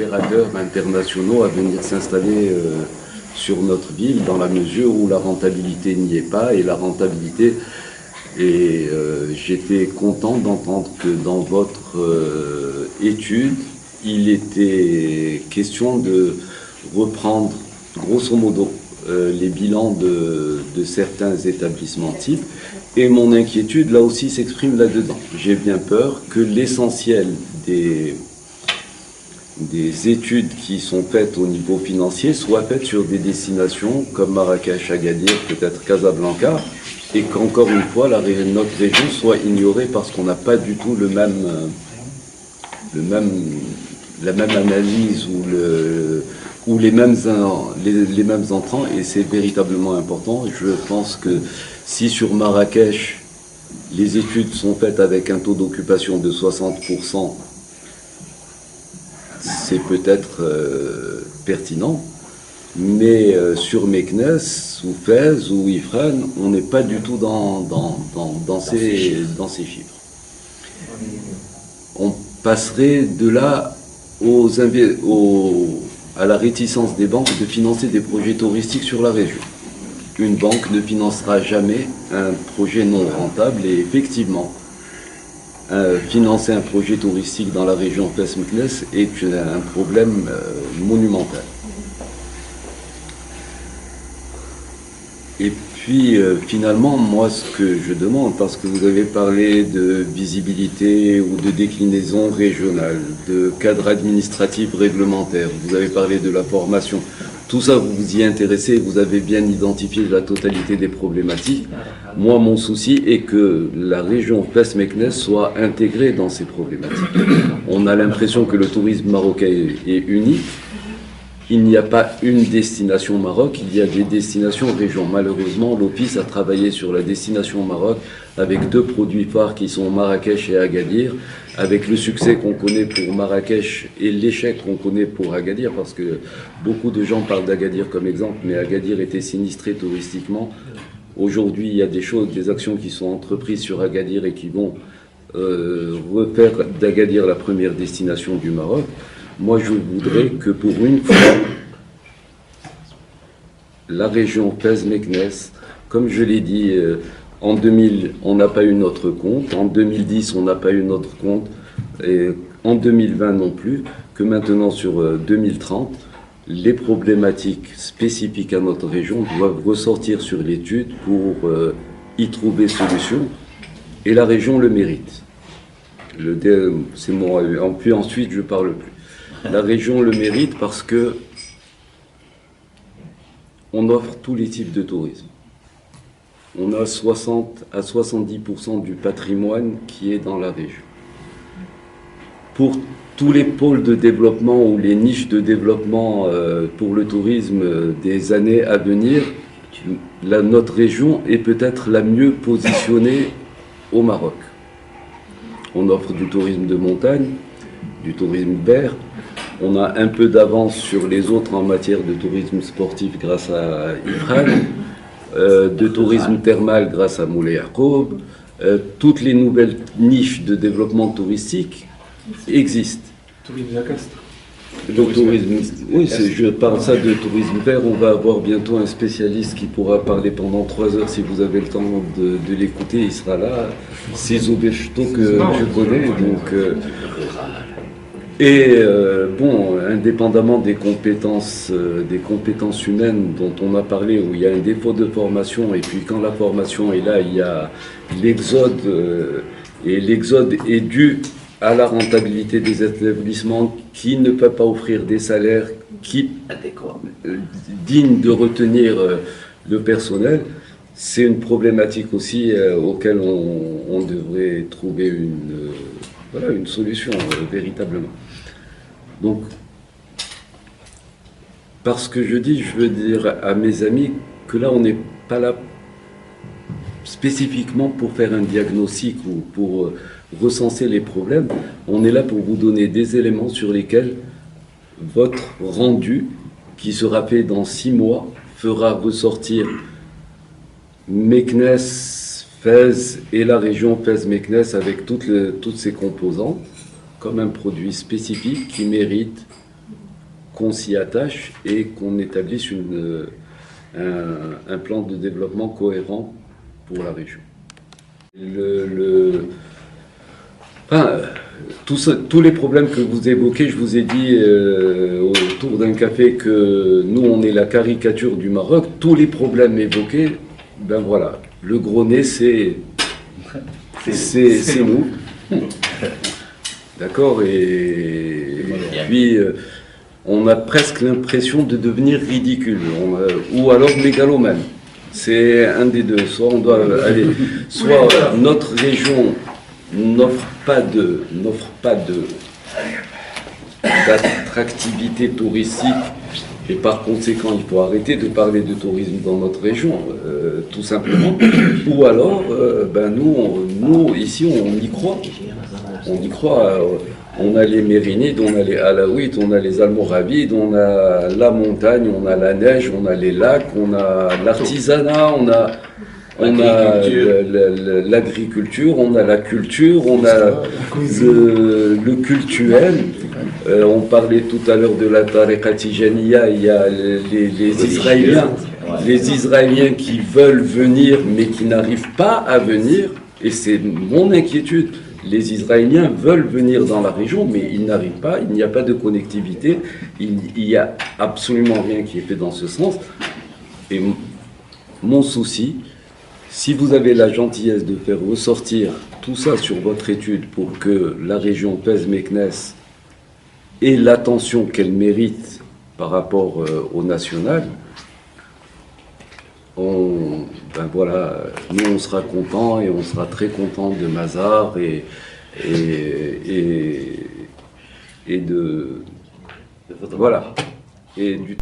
opérateurs internationaux à venir s'installer sur notre ville, dans la mesure où la rentabilité n'y est pas, et la rentabilité, et j'étais content d'entendre que dans votre étude, il était question de reprendre grosso modo les bilans de certains établissements types, et mon inquiétude là aussi s'exprime là-dedans. J'ai bien peur que l'essentiel des études qui sont faites au niveau financier soient faites sur des destinations comme Marrakech, Agadir, peut-être Casablanca, et qu'encore une fois notre région soit ignorée parce qu'on n'a pas du tout la même analyse ou les mêmes entrants, et c'est véritablement important. Je pense que si sur Marrakech les études sont faites avec un taux d'occupation de 60%, c'est peut-être pertinent, mais sur Meknès, ou Fès, ou Ifrane, on n'est pas du tout dans ces chiffres. On passerait de là à la réticence des banques de financer des projets touristiques sur la région. Une banque ne financera jamais un projet non rentable, et effectivement, financer un projet touristique dans la région Fès-Meknès est un problème monumental. Et puis finalement, moi ce que je demande, parce que vous avez parlé de visibilité ou de déclinaison régionale, de cadre administratif réglementaire, vous avez parlé de la formation, tout ça vous vous y intéressez, vous avez bien identifié la totalité des problématiques. Moi, mon souci est que la région Fès-Meknès soit intégrée dans ces problématiques. On a l'impression que le tourisme marocain est unique. Il n'y a pas une destination Maroc, il y a des destinations régions. Malheureusement, l'Office a travaillé sur la destination Maroc avec deux produits phares qui sont Marrakech et Agadir, avec le succès qu'on connaît pour Marrakech et l'échec qu'on connaît pour Agadir, parce que beaucoup de gens parlent d'Agadir comme exemple, mais Agadir était sinistré touristiquement. Aujourd'hui, il y a des actions qui sont entreprises sur Agadir et qui vont refaire d'Agadir la première destination du Maroc. Moi, je voudrais que pour une fois, la région Fès-Meknès, comme je l'ai dit, en 2000, on n'a pas eu notre compte, en 2010, on n'a pas eu notre compte, et en 2020 non plus, que maintenant sur 2030, les problématiques spécifiques à notre région doivent ressortir sur l'étude pour y trouver solution, et la région le mérite. C'est mon avis. Puis ensuite, je ne parle plus. La région le mérite parce que on offre tous les types de tourisme. On a 60 à 70% du patrimoine qui est dans la région. Pour tous les pôles de développement ou les niches de développement pour le tourisme des années à venir, notre région est peut-être la mieux positionnée au Maroc. On offre du tourisme de montagne, du tourisme vert. On a un peu d'avance sur les autres en matière de tourisme sportif grâce à Ifrane, de tourisme thermal grâce à Moulay Yacoub. Toutes les nouvelles niches de développement touristique existent. Tourisme lacastre. Le tourisme, oui, je parle ça de tourisme vert. On va avoir bientôt un spécialiste qui pourra parler pendant 3 heures si vous avez le temps de l'écouter. Il sera là. C'est Zoubechto que je connais. Donc, bon, indépendamment des compétences humaines dont on a parlé, où il y a un défaut de formation, et puis quand la formation est là, il y a l'exode, et l'exode est dû à la rentabilité des établissements qui ne peuvent pas offrir des salaires dignes de retenir le personnel. C'est une problématique aussi auquel on devrait trouver une solution véritablement. Donc, parce que je veux dire à mes amis que là, on n'est pas là spécifiquement pour faire un diagnostic ou pour recenser les problèmes. On est là pour vous donner des éléments sur lesquels votre rendu, qui sera fait dans 6 mois, fera ressortir Meknès, Fès et la région Fès-Meknès avec toutes ses composantes, comme un produit spécifique qui mérite qu'on s'y attache et qu'on établisse un plan de développement cohérent pour la région. Tous les problèmes que vous évoquez, je vous ai dit autour d'un café que nous, on est la caricature du Maroc. Tous les problèmes évoqués, ben voilà, le gros nez, c'est nous. D'accord. Et puis, on a presque l'impression de devenir ridicule, ou alors mégalomane. C'est un des deux. Soit on doit aller, soit notre région n'offre pas d'attractivité touristique, et par conséquent il faut arrêter de parler de tourisme dans notre région, tout simplement. Ou alors, nous ici on y croit. On a les Mérinides, on a les Alaouites, on a les Almoravides, on a la montagne, on a la neige, on a les lacs, on a l'artisanat, on a l'agriculture, on a la culture, on a le cultuel. On parlait tout à l'heure de la tariqa tijaniya, il y a les Israéliens qui veulent venir mais qui n'arrivent pas à venir, et c'est mon inquiétude. Les Israéliens veulent venir dans la région, mais ils n'arrivent pas, il n'y a pas de connectivité, il n'y a absolument rien qui est fait dans ce sens. Et mon souci, si vous avez la gentillesse de faire ressortir tout ça sur votre étude pour que la région Pez-Meknès ait l'attention qu'elle mérite par rapport au national, nous on sera contents et on sera très contents de Mazar et de voilà et du